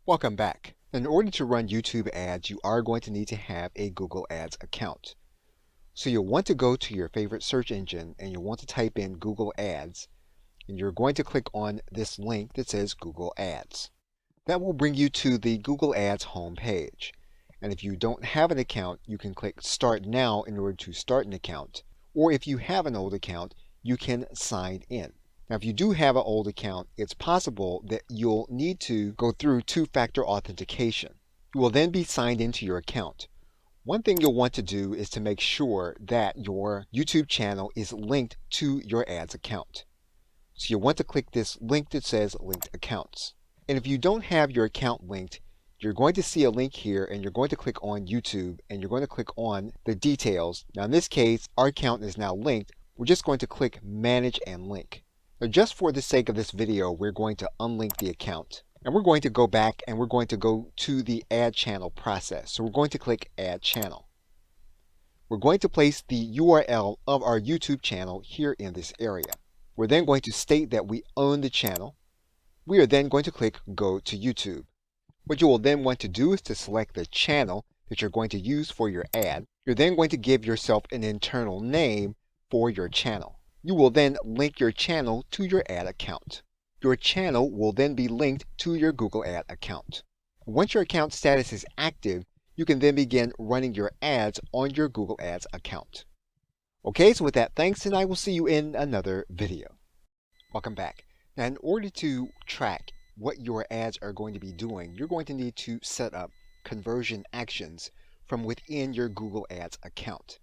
Welcome back. In order to run YouTube ads, you are going to need to have a Google Ads account. So you'll want to go to your favorite search engine and you'll want to type in Google Ads, and you're going to click on this link that says Google Ads. That will bring you to the Google Ads home page. And if you don't have an account, you can click Start Now in order to start an account. Or if you have an old account, you can sign in. Now, if you do have an old account, it's possible that you'll need to go through two-factor authentication. You will then be signed into your account. One thing you'll want to do is to make sure that your YouTube channel is linked to your ads account. So you'll want to click this link that says Linked Accounts. And if you don't have your account linked, you're going to see a link here and you're going to click on YouTube and you're going to click on the details. Now in this case, our account is now linked. We're just going to click Manage and Link. Now just for the sake of this video, we're going to unlink the account. And we're going to go back and we're going to go to the Add Channel process. So we're going to click Add Channel. We're going to place the URL of our YouTube channel here in this area. We're then going to state that we own the channel. We are then going to click Go to YouTube. What you will then want to do is to select the channel that you're going to use for your ad. You're then going to give yourself an internal name for your channel. You will then link your channel to your ad account. Your channel will then be linked to your Google Ad account. Once your account status is active, you can then begin running your ads on your Google Ads account. Okay, so with that, thanks, and I will see you in another video. Welcome back. Now, in order to track what your ads are going to be doing, you're going to need to set up conversion actions from within your Google Ads account.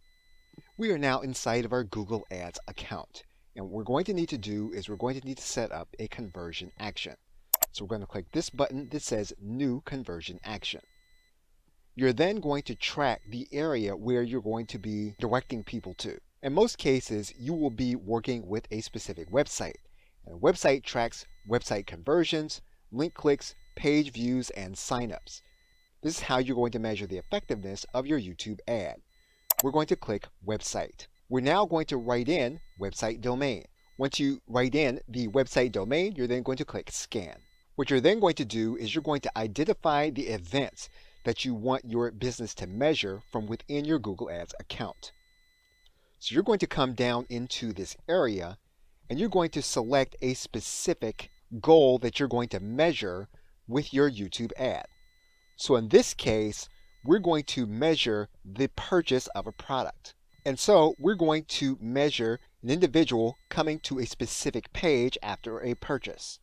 We are now inside of our Google Ads account. And what we're going to need to do is we're going to need to set up a conversion action. So we're going to click this button that says New Conversion Action. You're then going to track the area where you're going to be directing people to. In most cases, you will be working with a specific website. And the website tracks website conversions, link clicks, page views, and signups. This is how you're going to measure the effectiveness of your YouTube ad. We're going to click Website. We're now going to write in website domain. Once you write in the website domain, you're then going to click Scan. What you're then going to do is you're going to identify the events that you want your business to measure from within your Google Ads account. So you're going to come down into this area and you're going to select a specific goal that you're going to measure with your YouTube ad. So in this case, we're going to measure the purchase of a product. And so we're going to measure an individual coming to a specific page after a purchase.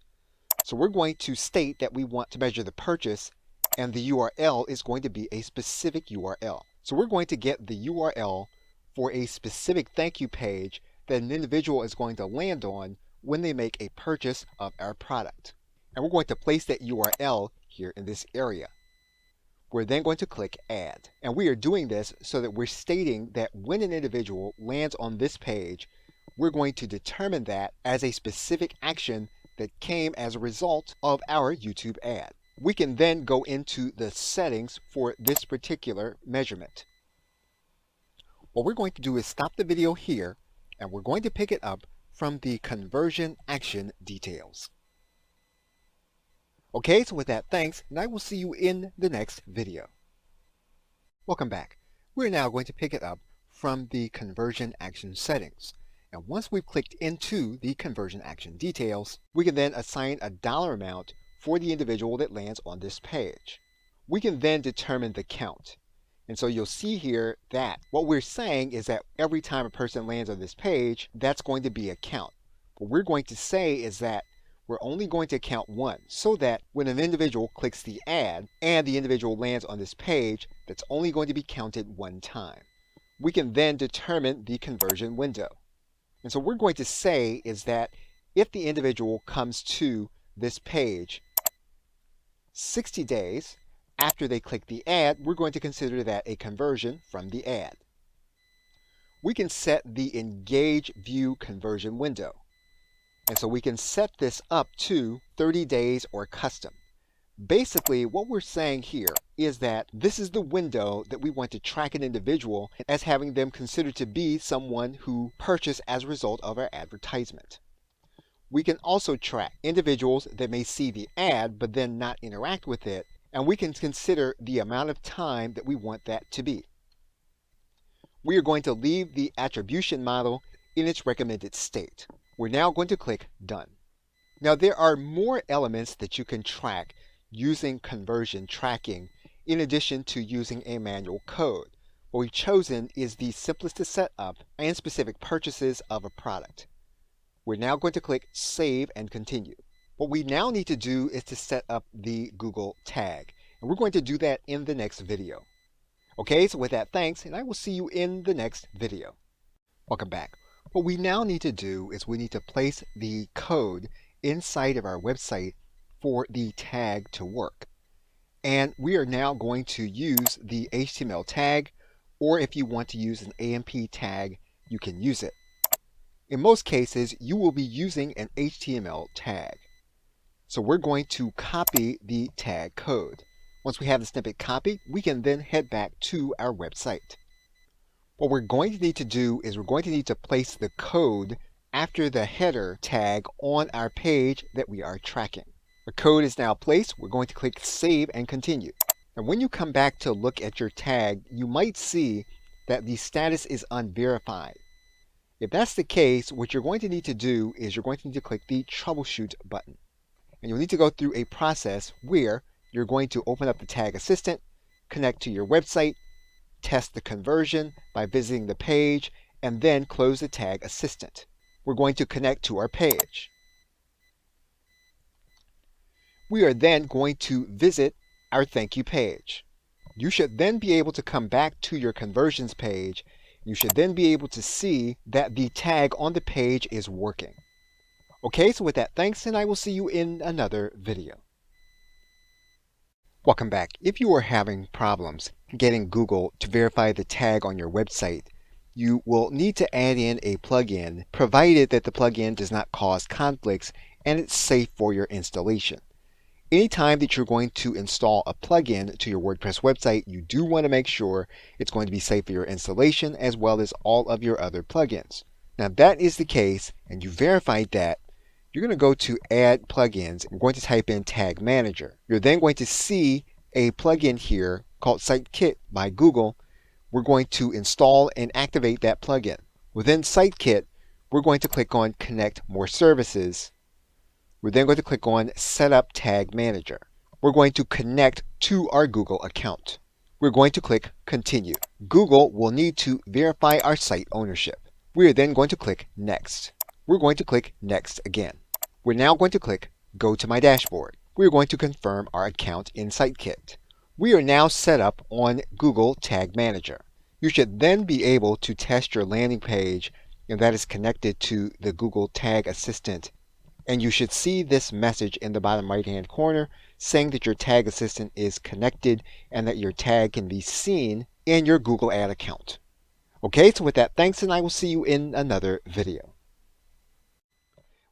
So we're going to state that we want to measure the purchase, and the URL is going to be a specific URL. So we're going to get the URL for a specific thank you page that an individual is going to land on when they make a purchase of our product. And we're going to place that URL here in this area. We're then going to click Add. And we are doing this so that we're stating that when an individual lands on this page, we're going to determine that as a specific action that came as a result of our YouTube ad. We can then go into the settings for this particular measurement. What we're going to do is stop the video here, and we're going to pick it up from the conversion action details. Okay, so with that, thanks, and I will see you in the next video. Welcome back. We're now going to pick it up from the conversion action settings. And once we've clicked into the conversion action details, we can then assign a dollar amount for the individual that lands on this page. We can then determine the count. And so you'll see here that what we're saying is that every time a person lands on this page, that's going to be a count. What we're going to say is that we're only going to count one, so that when an individual clicks the ad and the individual lands on this page, that's only going to be counted one time. We can then determine the conversion window. And so what we're going to say is that if the individual comes to this page 60 days after they click the ad, we're going to consider that a conversion from the ad. We can set the Engage View conversion window. And so we can set this up to 30 days or custom. Basically, what we're saying here is that this is the window that we want to track an individual as having them considered to be someone who purchased as a result of our advertisement. We can also track individuals that may see the ad but then not interact with it, and we can consider the amount of time that we want that to be. We are going to leave the attribution model in its recommended state. We're now going to click Done. Now there are more elements that you can track using conversion tracking in addition to using a manual code. What we've chosen is the simplest to set up and specific purchases of a product. We're now going to click Save and Continue. What we now need to do is to set up the Google tag, and we're going to do that in the next video. Okay, so with that, thanks, and I will see you in the next video. Welcome back. What we now need to do is we need to place the code inside of our website for the tag to work. And we are now going to use the HTML tag, or if you want to use an AMP tag, you can use it. In most cases, you will be using an HTML tag. So we're going to copy the tag code. Once we have the snippet copied, we can then head back to our website. What we're going to need to do is we're going to need to place the code after the header tag on our page that we are tracking. The code is now placed. We're going to click Save and Continue. And when you come back to look at your tag, you might see that the status is unverified. If that's the case, what you're going to need to do is you're going to need to click the Troubleshoot button. And you'll need to go through a process where you're going to open up the Tag Assistant, connect to your website, test the conversion by visiting the page, and then close the Tag Assistant. We're going to connect to our page. We are then going to visit our thank you page. You should then be able to come back to your conversions page. You should then be able to see that the tag on the page is working. Okay, so with that, thanks, and I will see you in another video. Welcome back. If you are having problems getting Google to verify the tag on your website, you will need to add in a plugin, provided that the plugin does not cause conflicts and it's safe for your installation. Anytime that you're going to install a plugin to your WordPress website, you do want to make sure it's going to be safe for your installation as well as all of your other plugins. Now, if that is the case and you verified that, you're going to go to Add Plugins. We're going to type in Tag Manager. You're then going to see a plugin here called SiteKit by Google. We're going to install and activate that plugin. Within SiteKit, we're going to click on Connect More Services. We're then going to click on Set Up Tag Manager. We're going to connect to our Google account. We're going to click Continue. Google will need to verify our site ownership. We are then going to click Next. We're going to click Next again. We're now going to click Go to My Dashboard. We're going to confirm our account in SiteKit. We are now set up on Google Tag Manager. You should then be able to test your landing page, and that is connected to the Google Tag Assistant. And you should see this message in the bottom right hand corner saying that your Tag Assistant is connected and that your tag can be seen in your Google Ad account. Okay, so with that, thanks, and I will see you in another video.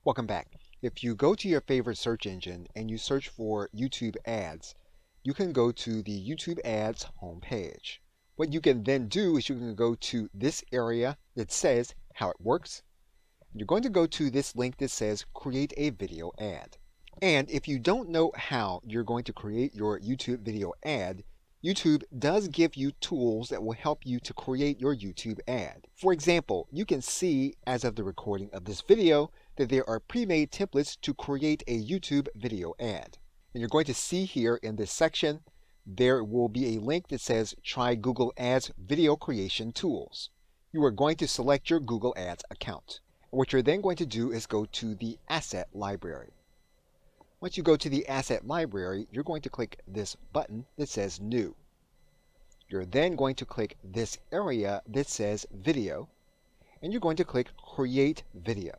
Welcome back. If you go to your favorite search engine and you search for YouTube ads, you can go to the YouTube ads homepage. What you can then do is you can go to this area that says how it works. You're going to go to this link that says create a video ad. And if you don't know how you're going to create your YouTube video ad, YouTube does give you tools that will help you to create your YouTube ad. For example, you can see as of the recording of this video that there are pre-made templates to create a YouTube video ad. And you're going to see here in this section, there will be a link that says try Google Ads video creation tools. You are going to select your Google Ads account. What you're then going to do is go to the asset library. Once you go to the asset library, you're going to click this button that says New. You're then going to click this area that says Video, and you're going to click Create Video.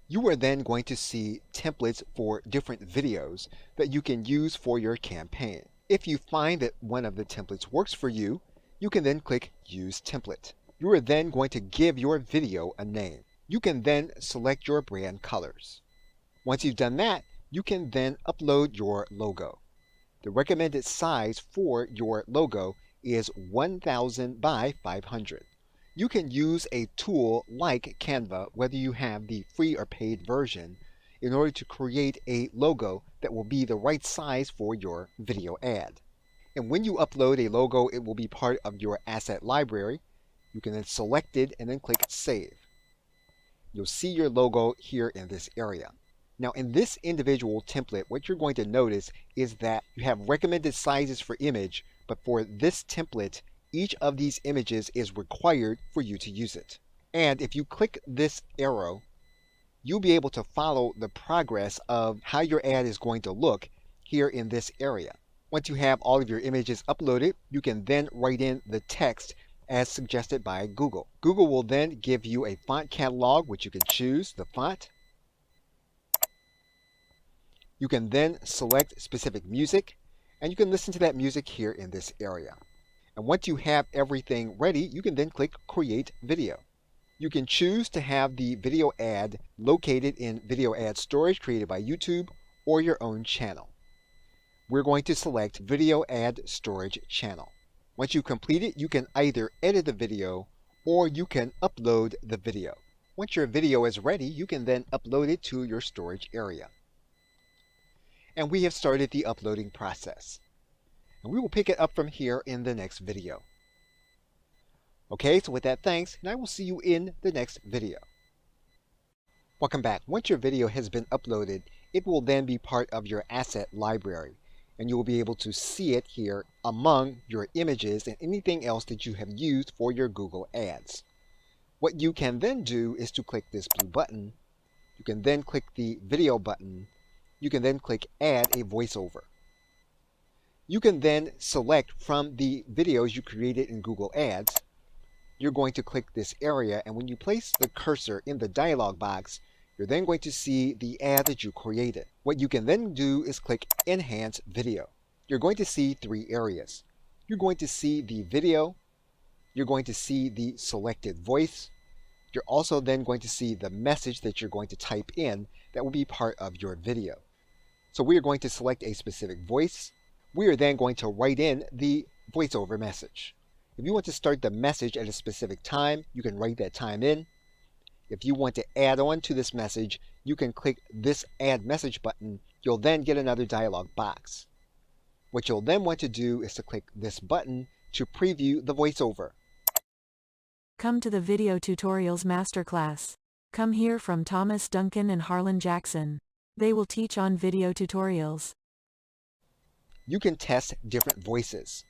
You are then going to see templates for different videos that you can use for your campaign. If you find that one of the templates works for you, you can then click Use Template. You are then going to give your video a name. You can then select your brand colors. Once you've done that, you can then upload your logo. The recommended size for your logo is 1000 by 500. You can use a tool like Canva, whether you have the free or paid version, in order to create a logo that will be the right size for your video ad. And when you upload a logo, it will be part of your asset library. You can then select it and then click Save. You'll see your logo here in this area. Now in this individual template, what you're going to notice is that you have recommended sizes for image, but for this template, each of these images is required for you to use it. And if you click this arrow, you'll be able to follow the progress of how your ad is going to look here in this area. Once you have all of your images uploaded, you can then write in the text as suggested by Google. Google will then give you a font catalog, which you can choose the font. You can then select specific music, and you can listen to that music here in this area. And once you have everything ready, you can then click Create Video. You can choose to have the video ad located in video ad storage created by YouTube or your own channel. We're going to select Video Ad Storage Channel. Once you complete it, you can either edit the video or you can upload the video. Once your video is ready, you can then upload it to your storage area. And we have started the uploading process. And we will pick it up from here in the next video. Okay, so with that, thanks, and I will see you in the next video. Welcome back. Once your video has been uploaded, it will then be part of your asset library, and you will be able to see it here among your images and anything else that you have used for your Google Ads. What you can then do is to click this blue button. You can then click the video button. You can then click Add a voiceover. You can then select from the videos you created in Google Ads. You're going to click this area, and when you place the cursor in the dialog box, you're then going to see the ad that you created. What you can then do is click Enhance Video. You're going to see three areas. You're going to see the video. You're going to see the selected voice. You're also then going to see the message that you're going to type in that will be part of your video. So we are going to select a specific voice. We are then going to write in the voiceover message. If you want to start the message at a specific time, you can write that time in. If you want to add on to this message, you can click this Add Message button. You'll then get another dialog box. What you'll then want to do is to click this button to preview the voiceover. Come to the Video Tutorials Masterclass. Come hear from Thomas Duncan and Harlan Jackson. They will teach on video tutorials. You can test different voices.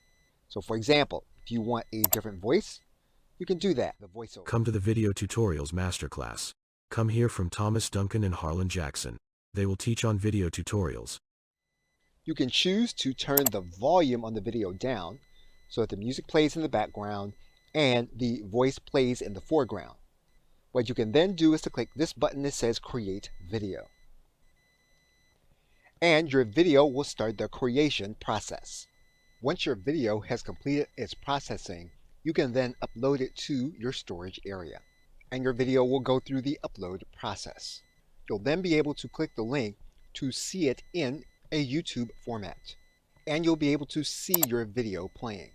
So for example, if you want a different voice, you can do that, the voiceover. Come to the Video Tutorials Masterclass. Come hear from Thomas Duncan and Harlan Jackson. They will teach on video tutorials. You can choose to turn the volume on the video down so that the music plays in the background and the voice plays in the foreground. What you can then do is to click this button that says Create Video. And your video will start the creation process. Once your video has completed its processing, you can then upload it to your storage area, and your video will go through the upload process. You'll then be able to click the link to see it in a YouTube format, and you'll be able to see your video playing.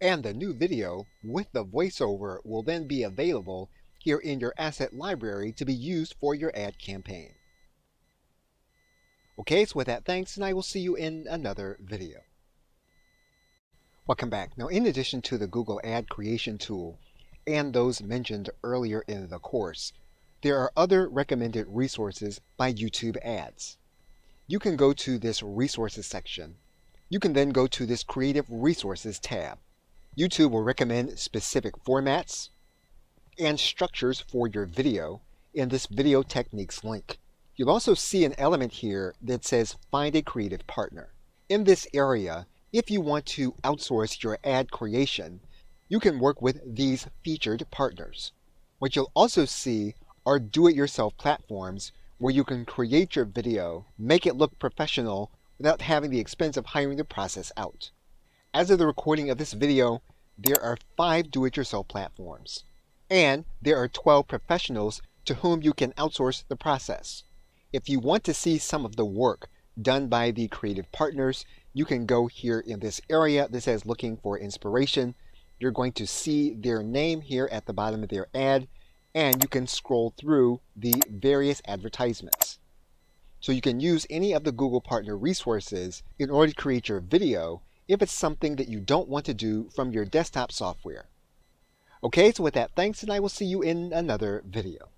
And the new video with the voiceover will then be available here in your asset library to be used for your ad campaign. Okay, so with that, thanks, and I will see you in another video. Welcome back. Now, in addition to the Google Ad Creation tool and those mentioned earlier in the course, there are other recommended resources by YouTube Ads. You can go to this Resources section. You can then go to this Creative Resources tab. YouTube will recommend specific formats and structures for your video in this Video Techniques link. You'll also see an element here that says Find a Creative Partner. In this area, if you want to outsource your ad creation, you can work with these featured partners. What you'll also see are do-it-yourself platforms where you can create your video, make it look professional without having the expense of hiring the process out. As of the recording of this video, there are 5 do-it-yourself platforms, and there are 12 professionals to whom you can outsource the process. If you want to see some of the work done by the creative partners, you can go here in this area that says Looking for Inspiration. You're going to see their name here at the bottom of their ad, and you can scroll through the various advertisements. So you can use any of the Google partner resources in order to create your video if it's something that you don't want to do from your desktop software. Okay, so with that, thanks, and I will see you in another video.